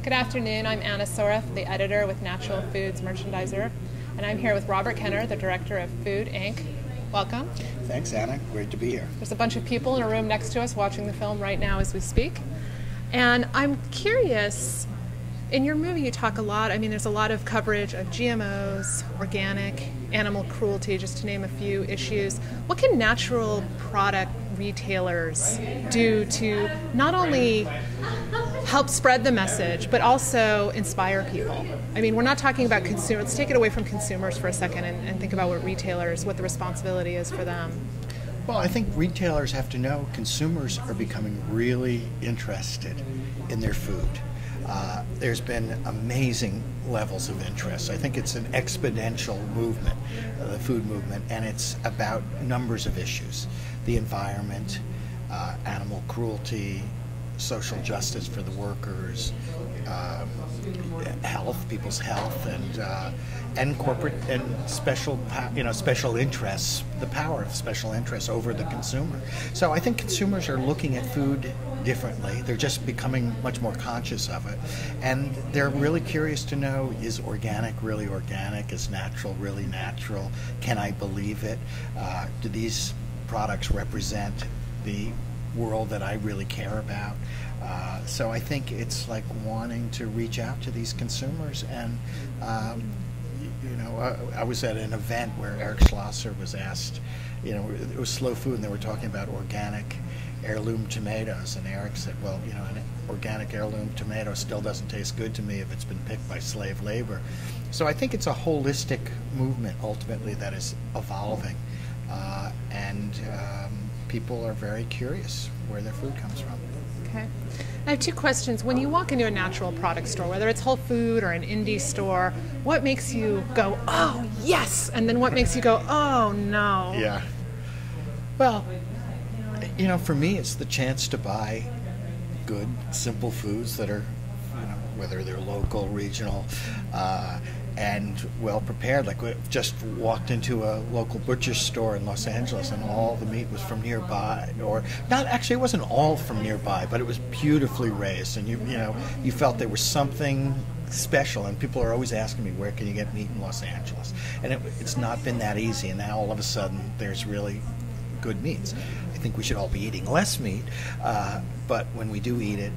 Good afternoon. I'm Anna Soref, the editor with Natural Foods Merchandiser, and I'm here with Robert Kenner, the director of Food Inc. Welcome. Thanks, Anna. Great to be here. There's a bunch of people in a room next to us watching the film right now as we speak. And I'm curious, in your movie you talk a lot, there's a lot of coverage of GMOs, organic, animal cruelty, just to name a few issues. What can natural product retailers do to not only help spread the message, but also inspire people? We're not talking about consumers. Let's take it away from consumers for a second and think about what retailers, what the responsibility is for them. Well, I think retailers have to know consumers are becoming really interested in their food. There's been amazing levels of interest. I think it's an exponential movement, the food movement, and it's about numbers of issues. The environment, animal cruelty, social justice for the workers, health, people's health, and corporate and special interests, the power of special interests over the consumer. So I think consumers are looking at food differently. They're just becoming much more conscious of it, and they're really curious to know: is organic really organic? Is natural really natural? Can I believe it? Do these products represent the world that I really care about? So I think it's like wanting to reach out to these consumers. And I was at an event where Eric Schlosser was asked, it was slow food, and they were talking about organic heirloom tomatoes, and Eric said, well, an organic heirloom tomato still doesn't taste good to me if it's been picked by slave labor. So I think it's a holistic movement ultimately that is evolving, and people are very curious where their food comes from. Okay. I have two questions. When you walk into a natural product store, whether it's Whole Food or an indie store, what makes you go, oh, yes, and then what makes you go, oh, no? Yeah. Well, for me, it's the chance to buy good, simple foods that are, whether they're local, regional, and well prepared. Like, we just walked into a local butcher store in Los Angeles, and all the meat was from nearby, or not. Actually, it wasn't all from nearby, but it was beautifully raised, and you felt there was something special. And people are always asking me, where can you get meat in Los Angeles? And it's not been that easy. And now all of a sudden, there's really good meats. I think we should all be eating less meat, but when we do eat it,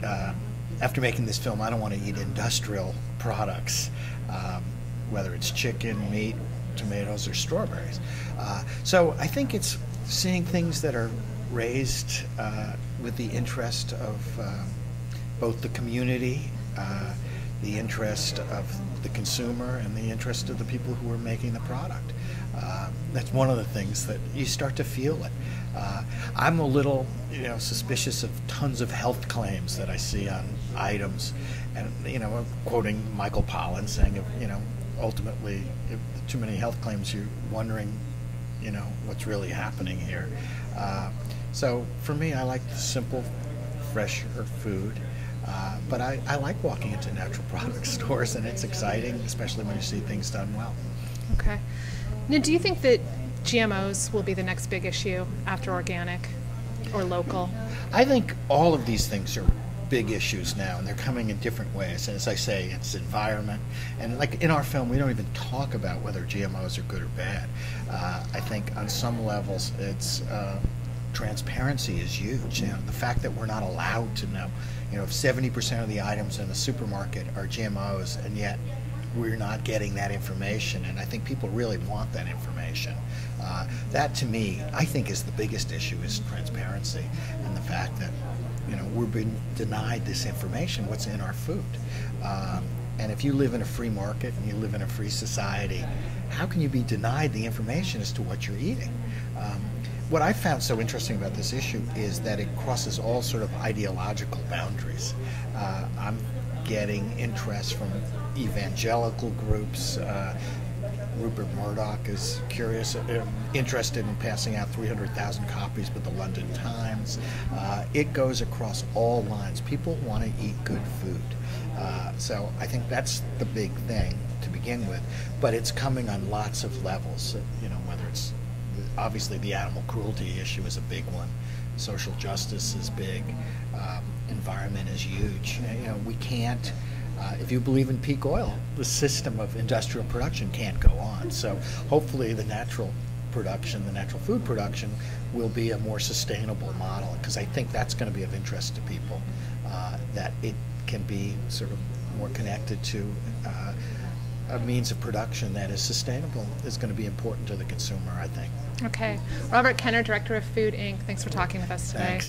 after making this film, I don't want to eat industrial products, whether it's chicken, meat, tomatoes, or strawberries. So I think it's seeing things that are raised with the interest of both the community, the interest of the consumer, and the interest of the people who are making the product. That's one of the things that you start to feel it. I'm a little, suspicious of tons of health claims that I see on items, and I'm quoting Michael Pollan saying, ultimately, if too many health claims, you're wondering, what's really happening here. So for me, I like the simple, fresher food. But I like walking into natural product stores, and it's exciting, especially when you see things done well. Okay. Now, do you think that GMOs will be the next big issue after organic or local? I think all of these things are big issues now, and they're coming in different ways. And as I say, it's environment. And like in our film, we don't even talk about whether GMOs are good or bad. I think on some levels, it's transparency is huge. The fact that we're not allowed to know, if 70% of the items in the supermarket are GMOs, and yet we're not getting that information, and I think people really want that information. That, to me, I think is the biggest issue, is transparency, and the fact that we're being denied this information, what's in our food. And if you live in a free market and you live in a free society, how can you be denied the information as to what you're eating? What I found so interesting about this issue is that it crosses all sort of ideological boundaries. I'm getting interest from evangelical groups. Rupert Murdoch is interested in passing out 300,000 copies with the London Times. It goes across all lines. People want to eat good food. So I think that's the big thing to begin with. But it's coming on lots of levels, whether it's obviously the animal cruelty issue is a big one. Social justice is big. Environment is huge. We can't If you believe in peak oil, the system of industrial production can't go on. So hopefully the natural production, the natural food production, will be a more sustainable model, because I think that's going to be of interest to people, that it can be sort of more connected to a means of production that is sustainable is going to be important to the consumer, I think. Okay. Robert Kenner, Director of Food, Inc., thanks for talking with us today. Thanks.